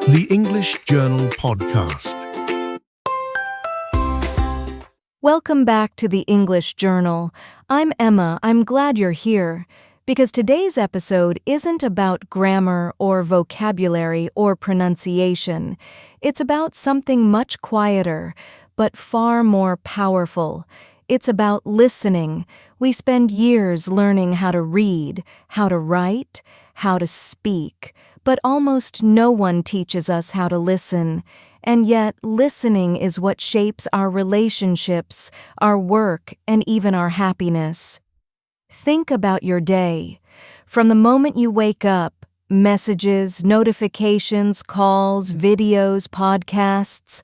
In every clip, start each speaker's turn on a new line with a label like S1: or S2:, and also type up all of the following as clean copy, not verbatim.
S1: The English Journal Podcast.
S2: Welcome back to the English Journal. I'm Emma. I'm glad you're here because today's episode isn't about grammar or vocabulary or pronunciation. It's about something much quieter, but far more powerful. It's about listening. We spend years learning how to read, how to write, how to speak, but almost no one teaches us how to listen. And yet, listening is what shapes our relationships, our work, and even our happiness. Think about your day. From the moment you wake up, messages, notifications, calls, videos, podcasts,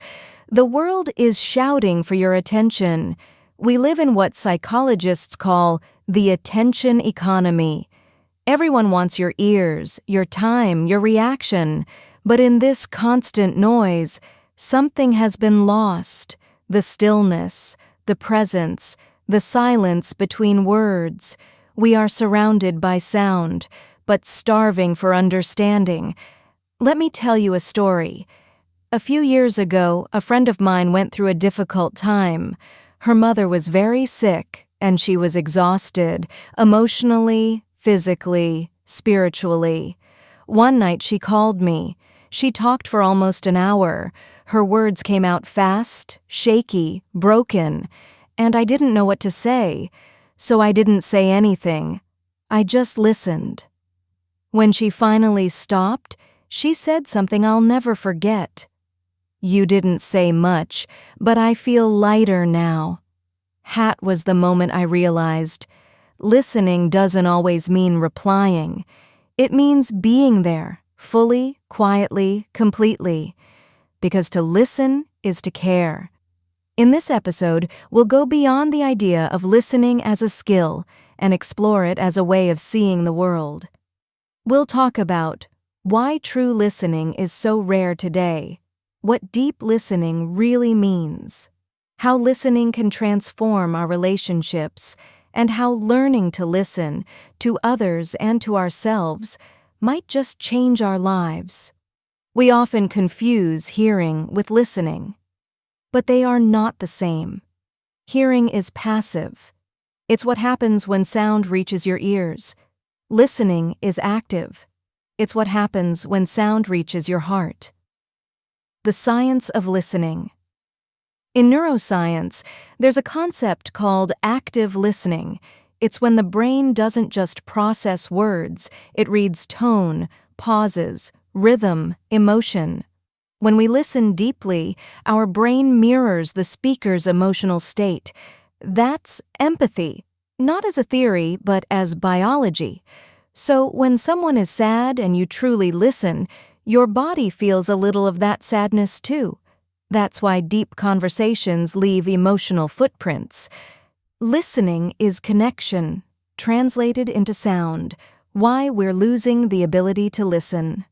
S2: the world is shouting for your attention. We live in what psychologists call the attention economy. Everyone wants your ears, your time, your reaction. But in this constant noise, something has been lost. The stillness, the presence, the silence between words. We are surrounded by sound, but starving for understanding. Let me tell you a story. A few years ago, a friend of mine went through a difficult time. Her mother was very sick, and she was exhausted, emotionally, physically, spiritually. One night she called me. She talked for almost an hour. Her words came out fast, shaky, broken, and I didn't know what to say, so I didn't say anything. I just listened. When she finally stopped, she said something I'll never forget. "You didn't say much, but I feel lighter now." That was the moment I realized. Listening doesn't always mean replying. It means being there, fully, quietly, completely. Because to listen is to care. In this episode, we'll go beyond the idea of listening as a skill and explore it as a way of seeing the world. We'll talk about why true listening is so rare today, what deep listening really means, how listening can transform our relationships, and how learning to listen to others and to ourselves might just change our lives. We often confuse hearing with listening, but they are not the same. Hearing is passive. It's what happens when sound reaches your ears. Listening is active. It's what happens when sound reaches your heart. The science of listening. In neuroscience, there's a concept called active listening. It's when the brain doesn't just process words, it reads tone, pauses, rhythm, emotion. When we listen deeply, our brain mirrors the speaker's emotional state. That's empathy, not as a theory, but as biology. So when someone is sad and you truly listen, your body feels a little of that sadness too. That's why deep conversations leave emotional footprints. Listening is connection, translated into sound, why we're losing the ability to listen.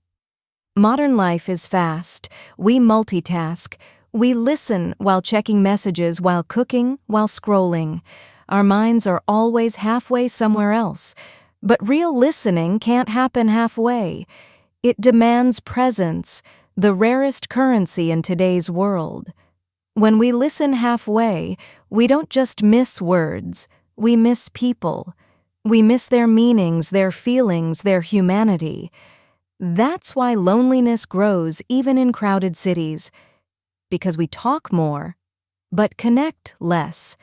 S2: Modern life is fast. We multitask. We listen while checking messages, while cooking, while scrolling. Our minds are always halfway somewhere else. But real listening can't happen halfway. It demands presence, the rarest currency in today's world. When we listen halfway, we don't just miss words, we miss people. We miss their meanings, their feelings, their humanity. That's why loneliness grows even in crowded cities. Because we talk more, but connect less.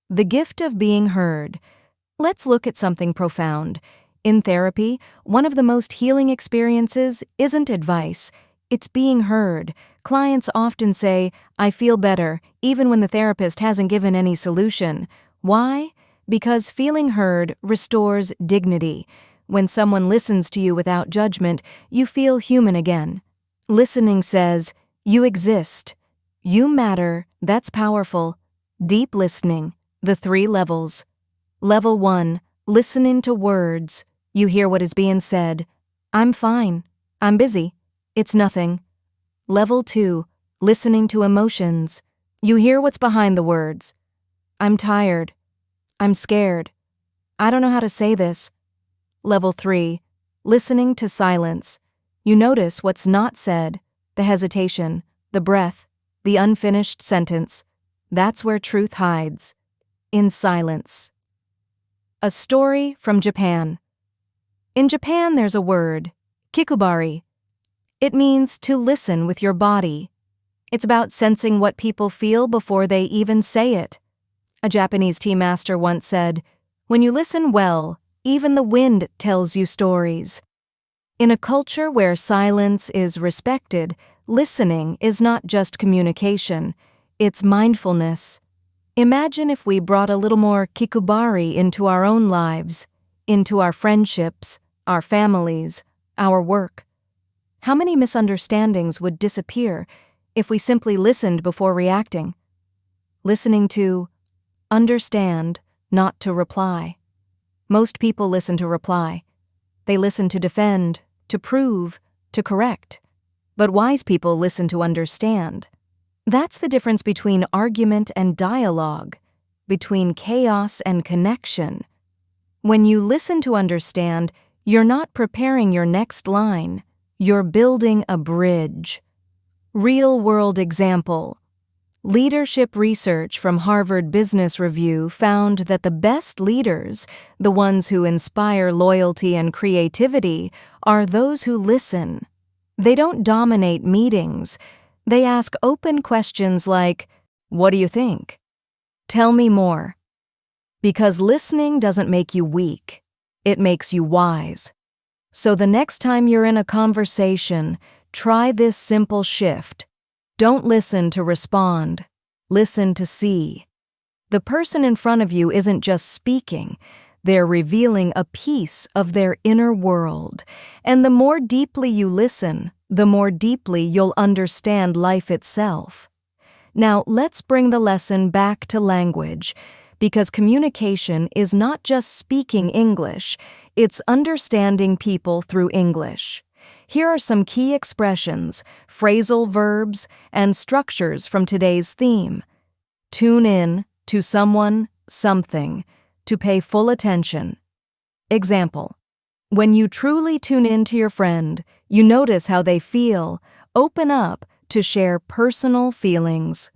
S2: The gift of being heard. Let's look at something profound. In therapy, one of the most healing experiences isn't advice. It's being heard. Clients often say, "I feel better," even when the therapist hasn't given any solution. Why? Because feeling heard restores dignity. When someone listens to you without judgment, you feel human again. Listening says, "You exist. You matter." That's powerful. Deep listening. The 3 levels. Level 1, listening to words. You hear what is being said. "I'm fine. I'm busy. It's nothing." Level 2, listening to emotions. You hear what's behind the words. "I'm tired. I'm scared. I don't know how to say this." Level 3, listening to silence. You notice what's not said. The hesitation, the breath, the unfinished sentence. That's where truth hides. In silence. A story from Japan. In Japan, there's a word, Kikubari. It means to listen with your body. It's about sensing what people feel before they even say it. A Japanese tea master once said, "When you listen well, even the wind tells you stories." In a culture where silence is respected, listening is not just communication, it's mindfulness. Imagine if we brought a little more Kikubari into our own lives, into our friendships, our families, our work. How many misunderstandings would disappear if we simply listened before reacting? Listening to understand, not to reply. Most people listen to reply. They listen to defend, to prove, to correct. But wise people listen to understand. That's the difference between argument and dialogue, between chaos and connection. When you listen to understand, you're not preparing your next line. You're building a bridge. Real-world example. Leadership research from Harvard Business Review found that the best leaders, the ones who inspire loyalty and creativity, are those who listen. They don't dominate meetings. They ask open questions like, "What do you think? Tell me more." Because listening doesn't make you weak. It makes you wise. So the next time you're in a conversation, try this simple shift. Don't listen to respond. Listen to see. The person in front of you isn't just speaking. They're revealing a piece of their inner world. And the more deeply you listen, the more deeply you'll understand life itself. Now, let's bring the lesson back to language, because communication is not just speaking English, it's understanding people through English. Here are some key expressions, phrasal verbs, and structures from today's theme. Tune in to someone, something, to pay full attention. Example: when you truly tune in to your friend, you notice how they feel, open up to share personal feelings.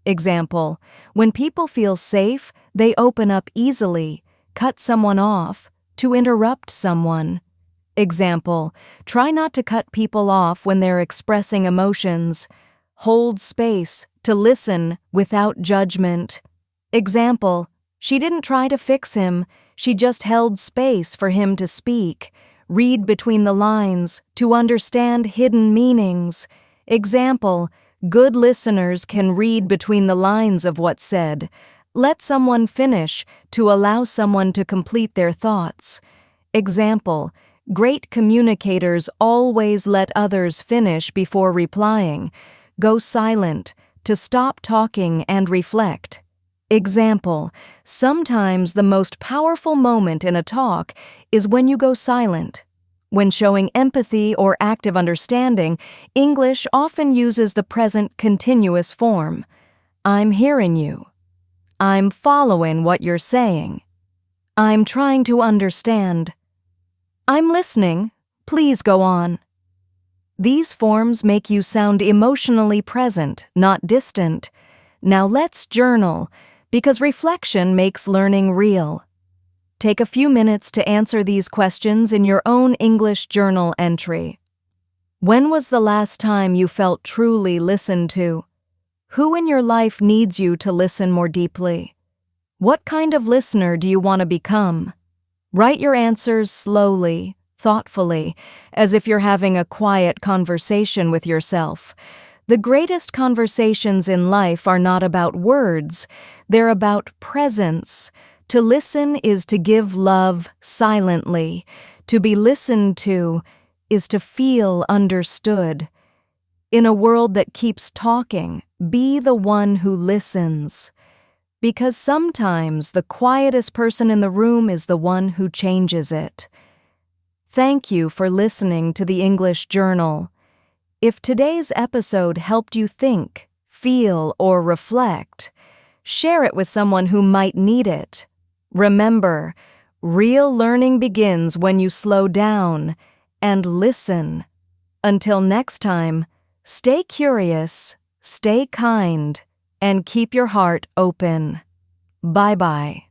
S2: Example: when people feel safe, they open up easily, cut someone off, to interrupt someone. Example: try not to cut people off when they're expressing emotions. Hold space to listen without judgment. Example: she didn't try to fix him, she just held space for him to speak. Read between the lines to understand hidden meanings. Example: good listeners can read between the lines of what's said. Let someone finish to allow someone to complete their thoughts. Example: great communicators always let others finish before replying. Go silent to stop talking and reflect. Example: sometimes the most powerful moment in a talk is when you go silent. When showing empathy or active understanding, English often uses the present continuous form. I'm hearing you. I'm following what you're saying. I'm trying to understand. I'm listening. Please go on. These forms make you sound emotionally present, not distant. Now let's journal, because reflection makes learning real. Take a few minutes to answer these questions in your own English journal entry. When was the last time you felt truly listened to? Who in your life needs you to listen more deeply? What kind of listener do you want to become? Write your answers slowly, thoughtfully, as if you're having a quiet conversation with yourself. The greatest conversations in life are not about words, they're about presence. To listen is to give love silently. To be listened to is to feel understood. In a world that keeps talking, be the one who listens. Because sometimes the quietest person in the room is the one who changes it. Thank you for listening to the English Journal. If today's episode helped you think, feel, or reflect, share it with someone who might need it. Remember, real learning begins when you slow down and listen. Until next time, Stay curious, stay kind, and keep your heart open. Bye-bye.